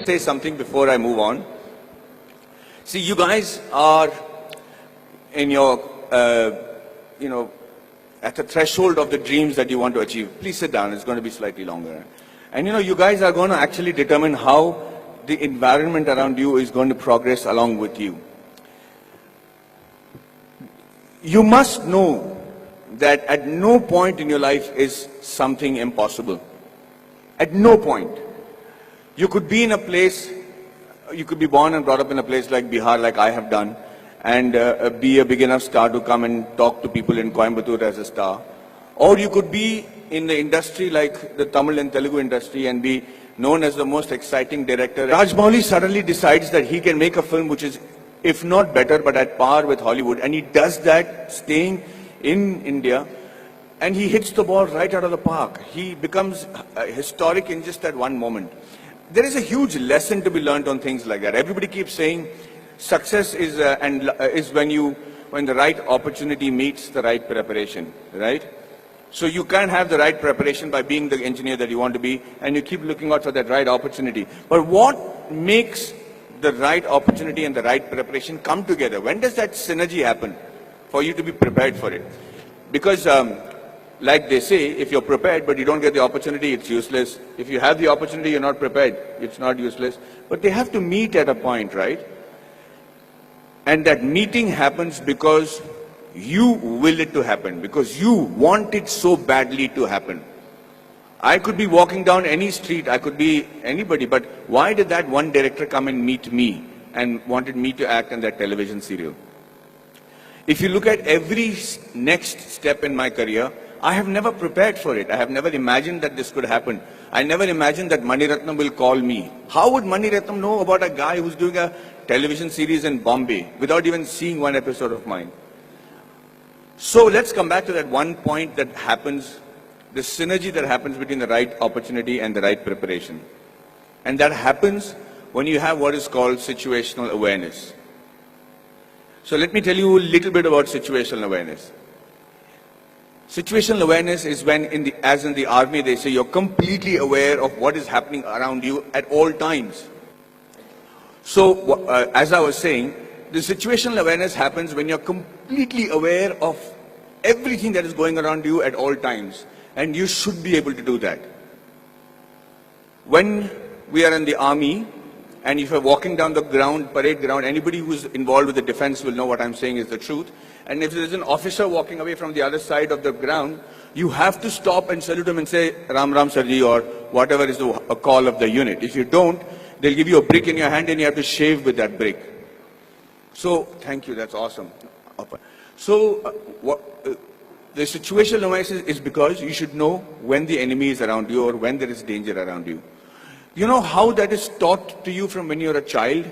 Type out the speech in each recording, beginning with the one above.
Say something before I move on. See, you guys are in your, at the threshold of the dreams that you want to achieve. Please sit down. It's going to be slightly longer. And you guys are going to actually determine how the environment around you is going to progress along with you. You must know that at no point in your life is something impossible. At no point. You could be in a place, you could be born and brought up in a place like Bihar, like I have done, and be a big enough star to come and talk to people in Coimbatore as a star. Or you could be in the industry like the Tamil and Telugu industry and be known as the most exciting director. Rajamouli suddenly decides that he can make a film which is, if not better, but at par with Hollywood. And he does that staying in India, and he hits the ball right out of the park. He becomes historic in just that one moment. There is a huge lesson to be learned on things like that. Everybody keeps saying success is when the right opportunity meets the right preparation, right? So you can't have the right preparation by being the engineer that you want to be, and you keep looking out for that right opportunity. But what makes the right opportunity and the right preparation come together? When does that synergy happen for you to be prepared for it? Because like they say, if you're prepared but you don't get the opportunity, it's useless. If you have the opportunity, you're not prepared, it's not useless. But they have to meet at a point, right? And that meeting happens because you will it to happen, because you want it so badly to happen. I could be walking down any street, I could be anybody, but why did that one director come and meet me and wanted me to act in that television serial? If you look at every next step in my career, I have never prepared for it. I have never imagined that this could happen. I never imagined that Mani Ratnam will call me. How would Mani Ratnam know about a guy who's doing a television series in Bombay without even seeing one episode of mine? So let's come back to that one point that happens, the synergy that happens between the right opportunity and the right preparation. And that happens when you have what is called situational awareness. So let me tell you a little bit about situational awareness. Situational awareness is when, as in the army, they say you're completely aware of what is happening around you at all times. So, as I was saying, the situational awareness happens when you're completely aware of everything that is going around you at all times. And you should be able to do that. When we are in the army, and if you're walking down the ground, parade ground, anybody who's involved with the defense will know what I'm saying is the truth. And if there's an officer walking away from the other side of the ground, you have to stop and salute him and say, Ram Ram Sarji, or whatever is the call of the unit. If you don't, they'll give you a brick in your hand and you have to shave with that brick. So, thank you, that's awesome. So, the situational awareness is because you should know when the enemy is around you or when there is danger around you. You know how that is taught to you from when you're a child?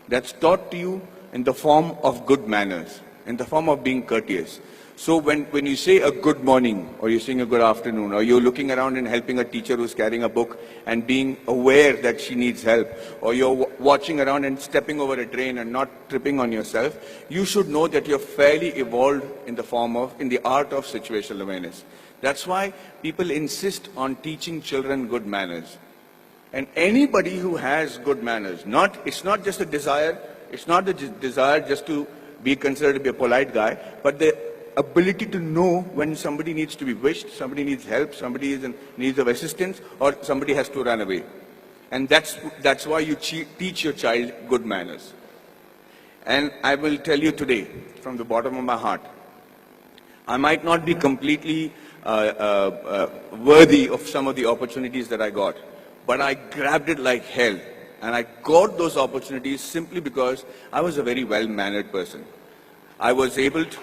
That's taught to you in the form of good manners, in the form of being courteous. So when you say a good morning, or you're saying a good afternoon, or you're looking around and helping a teacher who's carrying a book and being aware that she needs help, or you're watching around and stepping over a drain and not tripping on yourself, you should know that you're fairly evolved in the art of situational awareness. That's why people insist on teaching children good manners. And anybody who has good manners, it's not just a desire, it's not the desire just to be considered to be a polite guy, but the ability to know when somebody needs to be wished, somebody needs help, somebody is in need of assistance, or somebody has to run away. And that's why you teach your child good manners. And I will tell you today, from the bottom of my heart, I might not be completely worthy of some of the opportunities that I got, but I grabbed it like hell. And I got those opportunities simply because I was a very well-mannered person. I was able to,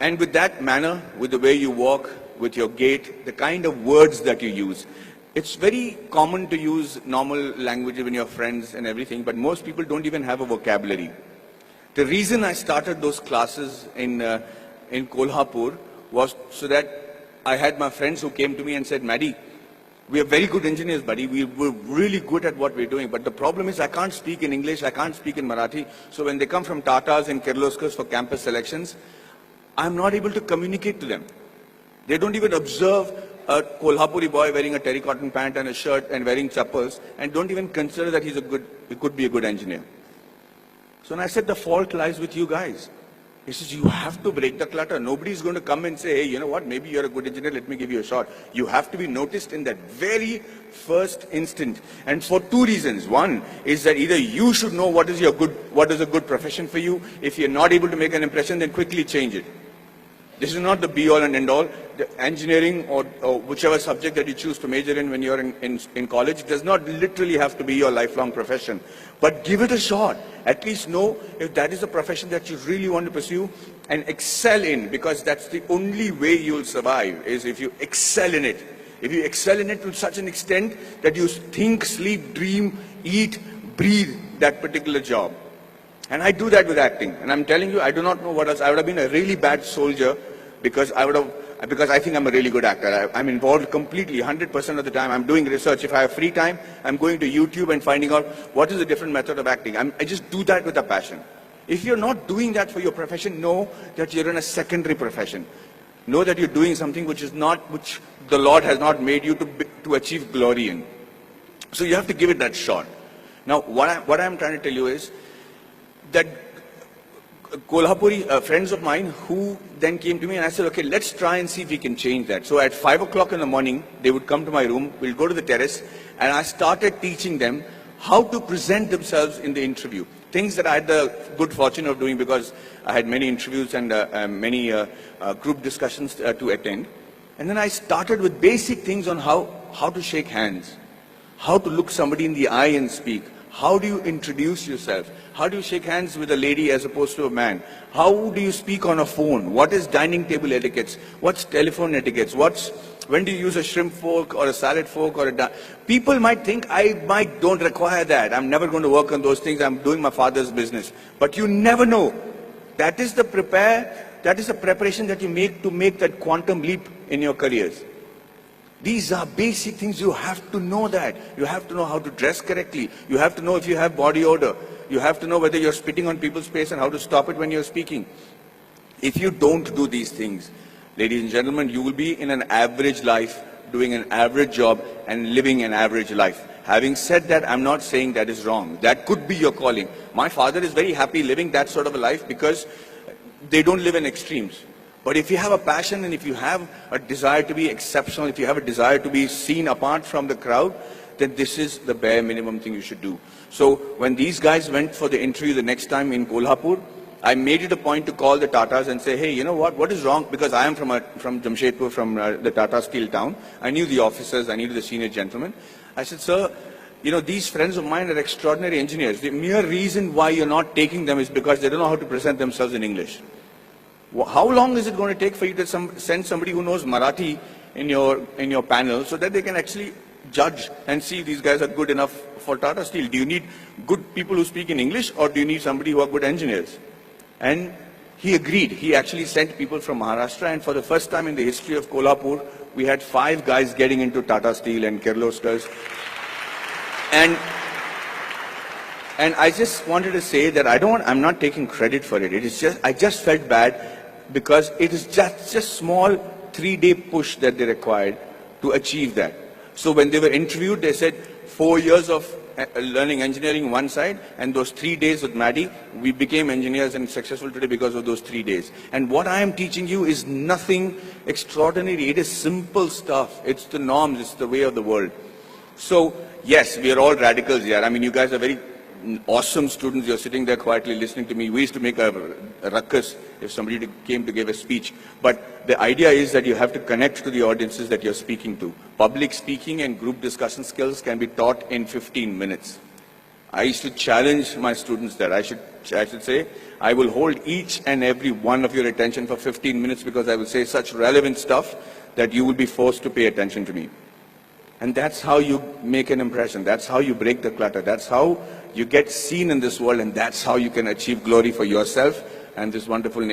and with that manner, with the way you walk, with your gait, the kind of words that you use, it's very common to use normal language when you're friends and everything, but most people don't even have a vocabulary. The reason I started those classes in Kolhapur was so that I had my friends who came to me and said, Maddie, we are very good engineers, buddy. We're really good at what we're doing. But the problem is I can't speak in English, I can't speak in Marathi. So when they come from Tatas and Kirloskars for campus selections, I'm not able to communicate to them. They don't even observe a Kolhapuri boy wearing a terracotta pant and a shirt and wearing chappals and don't even consider that he could be a good engineer. So I said, the fault lies with you guys. He says, you have to break the clutter. Nobody's going to come and say, hey, you know what, maybe you're a good engineer, let me give you a shot. You have to be noticed in that very first instant. And for two reasons. One is that either you should know what is a good profession for you. If you're not able to make an impression, then quickly change it. This is not the be-all and end-all. The engineering or whichever subject that you choose to major in when you're in college does not literally have to be your lifelong profession. But give it a shot. At least know if that is a profession that you really want to pursue and excel in, because that's the only way you'll survive, is if you excel in it. If you excel in it to such an extent that you think, sleep, dream, eat, breathe that particular job. And I do that with acting. And I'm telling you, I do not know what else. I would have been a really bad soldier because I think I'm a really good actor. I'm involved completely, 100% of the time. I'm doing research. If I have free time, I'm going to YouTube and finding out what is a different method of acting. I just do that with a passion. If you're not doing that for your profession, know that you're in a secondary profession. Know that you're doing something which the Lord has not made you to achieve glory in. So you have to give it that shot. Now, what I'm trying to tell you is that Kolhapuri friends of mine who then came to me and I said, okay, let's try and see if we can change that. So at 5 o'clock in the morning, they would come to my room, we'll go to the terrace, and I started teaching them how to present themselves in the interview. Things that I had the good fortune of doing because I had many interviews and many group discussions to attend. And then I started with basic things on how to shake hands, how to look somebody in the eye and speak. How do you introduce yourself? How do you shake hands with a lady as opposed to a man? How do you speak on a phone? What is dining table etiquettes? What's telephone etiquettes? When do you use a shrimp fork or a salad fork or people might think I don't require that. I'm never going to work on those things. I'm doing my father's business. But you never know. That is the preparation that you make to make that quantum leap in your careers. These are basic things. You have to know that. You have to know how to dress correctly. You have to know if you have body odor. You have to know whether you're spitting on people's face and how to stop it when you're speaking. If you don't do these things, ladies and gentlemen, you will be in an average life, doing an average job and living an average life. Having said that, I'm not saying that is wrong. That could be your calling. My father is very happy living that sort of a life because they don't live in extremes. But if you have a passion and if you have a desire to be exceptional, if you have a desire to be seen apart from the crowd, then this is the bare minimum thing you should do. So when these guys went for the interview the next time in Kolhapur, I made it a point to call the Tatas and say, hey, you know what is wrong? Because I am from Jamshedpur, from the Tata Steel town. I knew the officers, I knew the senior gentlemen. I said, sir, these friends of mine are extraordinary engineers. The mere reason why you're not taking them is because they don't know how to present themselves in English. How long is it going to take for you to send somebody who knows Marathi in your panel so that they can actually judge and see if these guys are good enough for Tata Steel? Do you need good people who speak in English or do you need somebody who are good engineers? And he agreed. He actually sent people from Maharashtra, and for the first time in the history of Kolhapur, we had 5 guys getting into Tata Steel and Kirloskars. And I just wanted to say that I'm not taking credit for it. I just felt bad because it is just a small 3-day push that they required to achieve that. So when they were interviewed, they said 4 years of learning engineering one side, and those 3 days with Maddie, we became engineers and successful today because of those 3 days. And what I am teaching you is nothing extraordinary. It is simple stuff. It's the norms. It's the way of the world. So yes, we are all radicals here. I mean, you guys are very awesome students. You're sitting there quietly listening to me. We used to make a ruckus if somebody came to give a speech. But the idea is that you have to connect to the audiences that you're speaking to. Public speaking and group discussion skills can be taught in 15 minutes. I used to challenge my students there. I should say, I will hold each and every one of your attention for 15 minutes because I will say such relevant stuff that you will be forced to pay attention to me. And that's how you make an impression. That's how you break the clutter. That's how you get seen in this world, and that's how you can achieve glory for yourself and this wonderful nation.